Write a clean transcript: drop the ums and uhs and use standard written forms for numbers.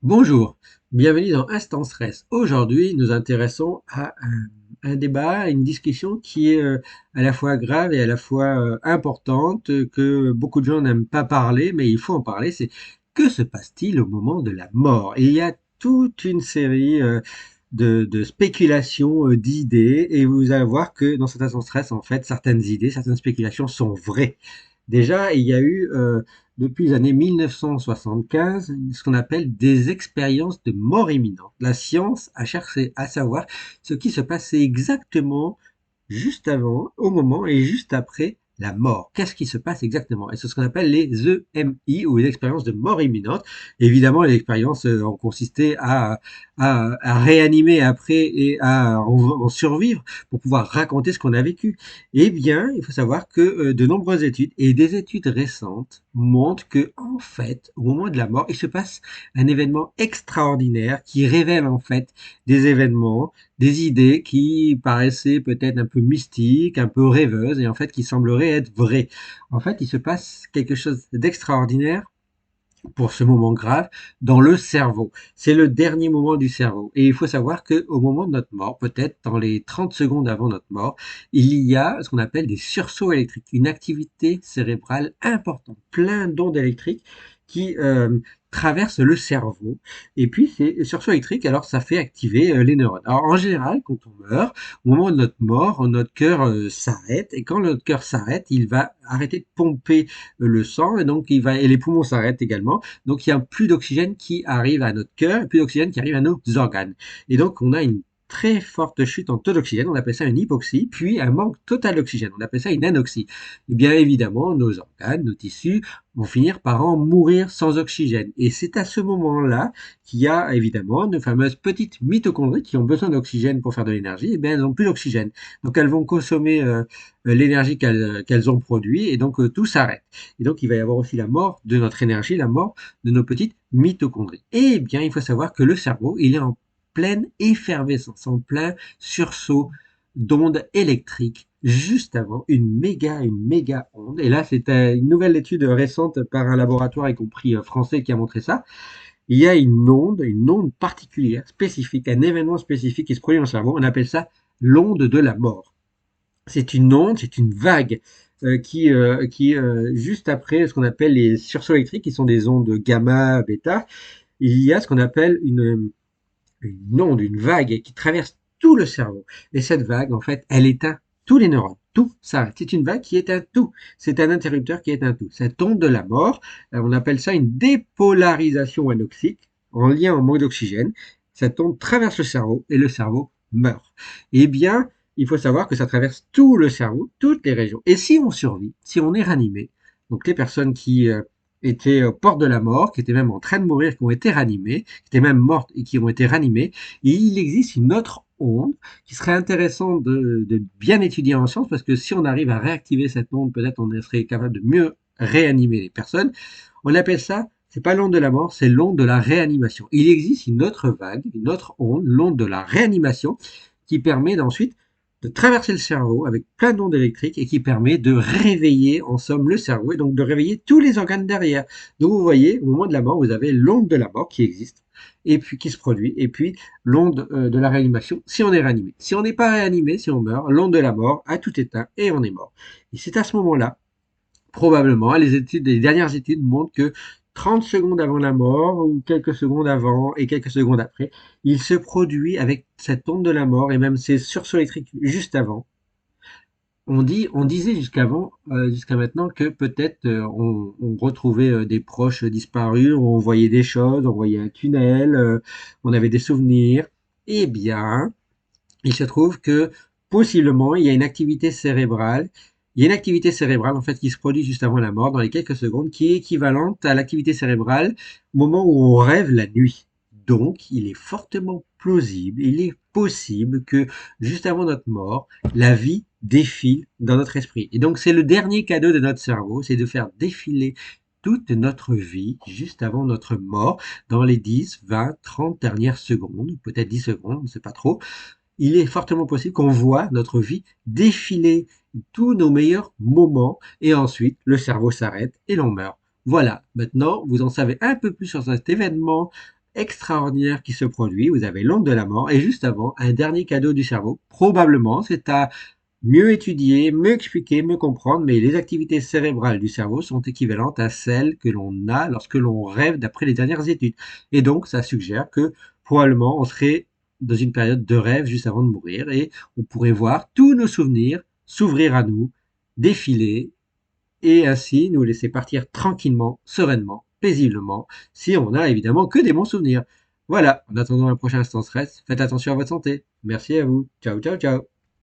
Bonjour, bienvenue dans Instant Stress. Aujourd'hui, nous intéressons à un débat, à une discussion qui est à la fois grave et à la fois importante, que beaucoup de gens n'aiment pas parler, mais il faut en parler. C'est que se passe-t-il au moment de la mort? Et il y a toute une série de spéculations, d'idées, et vous allez voir que dans cet Instant Stress, en fait, certaines idées, certaines spéculations sont vraies. Déjà, il y a eu depuis les années 1975, ce qu'on appelle des expériences de mort imminente. La science a cherché à savoir ce qui se passait exactement juste avant, au moment et juste après la mort. Qu'est-ce qui se passe exactement? Et c'est ce qu'on appelle les EMI ou les expériences de mort imminente. Évidemment, les expériences ont consisté à réanimer après et à en survivre pour pouvoir raconter ce qu'on a vécu. Eh bien, il faut savoir que de nombreuses études et des études récentes montrent que, en fait, au moment de la mort, il se passe un événement extraordinaire qui révèle en fait des événements, des idées qui paraissaient peut-être un peu mystiques, un peu rêveuses et en fait qui sembleraient être vraies. En fait, il se passe quelque chose d'extraordinaire pour ce moment grave dans le cerveau. C'est le dernier moment du cerveau. Et il faut savoir qu'au moment de notre mort, peut-être dans les 30 secondes avant notre mort, il y a ce qu'on appelle des sursauts électriques, une activité cérébrale importante, plein d'ondes électriques qui traversent le cerveau. Et puis ces sursauts électriques, alors ça fait activer les neurones. Alors en général, quand on meurt, au moment de notre mort, notre cœur s'arrête. Et quand notre cœur s'arrête, il va arrêter de pomper le sang et donc et les poumons s'arrêtent également. Donc il y a plus d'oxygène qui arrive à notre cœur et plus d'oxygène qui arrive à nos organes. Et donc on a une très forte chute en taux d'oxygène, on appelle ça une hypoxie, puis un manque total d'oxygène, on appelle ça une anoxie. Et bien évidemment, nos organes, nos tissus vont finir par en mourir sans oxygène. Et c'est à ce moment-là qu'il y a évidemment de fameuses petites mitochondries qui ont besoin d'oxygène pour faire de l'énergie, et bien elles n'ont plus d'oxygène. Donc elles vont consommer l'énergie qu'elles ont produit, et donc tout s'arrête. Et donc, il va y avoir aussi la mort de notre énergie, la mort de nos petites mitochondries. Eh bien, il faut savoir que le cerveau, il est en pleine effervescence, en plein sursaut d'ondes électriques juste avant une méga onde. Et là, c'est une nouvelle étude récente par un laboratoire, y compris français, qui a montré ça. Il y a une onde particulière, spécifique, un événement spécifique qui se produit dans le cerveau. On appelle ça l'onde de la mort. C'est une onde, c'est une vague juste après ce qu'on appelle les sursauts électriques, qui sont des ondes gamma, bêta. Il y a ce qu'on appelle une onde, une vague qui traverse tout le cerveau. Et cette vague, en fait, elle éteint tous les neurones. Tout s'arrête. C'est une vague qui éteint tout. C'est un interrupteur qui éteint tout. Cette onde de la mort, on appelle ça une dépolarisation anoxique, en lien au manque d'oxygène. Cette onde traverse le cerveau et le cerveau meurt. Eh bien, il faut savoir que ça traverse tout le cerveau, toutes les régions. Et si on survit, si on est ranimé, donc les personnes qui étaient aux portes de la mort, qui étaient même en train de mourir, qui ont été ranimées, qui étaient même mortes et qui ont été ranimées, et il existe une autre onde qui serait intéressant de bien étudier en science, parce que si on arrive à réactiver cette onde, peut-être on serait capable de mieux réanimer les personnes. On appelle ça, c'est pas l'onde de la mort, c'est l'onde de la réanimation. Il existe une autre vague, une autre onde, l'onde de la réanimation, qui permet d'ensuite de traverser le cerveau avec plein d'ondes électriques et qui permet de réveiller en somme le cerveau et donc de réveiller tous les organes derrière. Donc vous voyez, au moment de la mort, vous avez l'onde de la mort qui existe et puis qui se produit, et puis l'onde de la réanimation si on est réanimé. Si on n'est pas réanimé, si on meurt, l'onde de la mort a tout éteint et on est mort. Et c'est à ce moment-là, probablement, les dernières études montrent que 30 secondes avant la mort, ou quelques secondes avant et quelques secondes après, il se produit avec cette onde de la mort et même ces sursauts électriques juste avant. On disait jusqu'à maintenant que peut-être on retrouvait des proches disparus, on voyait des choses, on voyait un tunnel, on avait des souvenirs. Eh bien, il se trouve que possiblement, il y a une activité cérébrale. Il y a une activité cérébrale en fait qui se produit juste avant la mort, dans les quelques secondes, qui est équivalente à l'activité cérébrale au moment où on rêve la nuit. Donc, il est fortement plausible, il est possible que juste avant notre mort, la vie défile dans notre esprit. Et donc, c'est le dernier cadeau de notre cerveau, c'est de faire défiler toute notre vie juste avant notre mort, dans les 10, 20, 30 dernières secondes, peut-être 10 secondes, on ne sait pas trop, il est fortement possible qu'on voit notre vie défiler tous nos meilleurs moments et ensuite le cerveau s'arrête et l'on meurt. Voilà, maintenant vous en savez un peu plus sur cet événement extraordinaire qui se produit. Vous avez l'onde de la mort et juste avant, un dernier cadeau du cerveau. Probablement, c'est à mieux étudier, mieux expliquer, mieux comprendre, mais les activités cérébrales du cerveau sont équivalentes à celles que l'on a lorsque l'on rêve d'après les dernières études. Et donc, ça suggère que probablement on serait dans une période de rêve juste avant de mourir et on pourrait voir tous nos souvenirs s'ouvrir à nous, défiler et ainsi nous laisser partir tranquillement, sereinement, paisiblement, si on n'a évidemment que des bons souvenirs. Voilà, en attendant un prochain instant stress, faites attention à votre santé. Merci à vous. Ciao, ciao, ciao.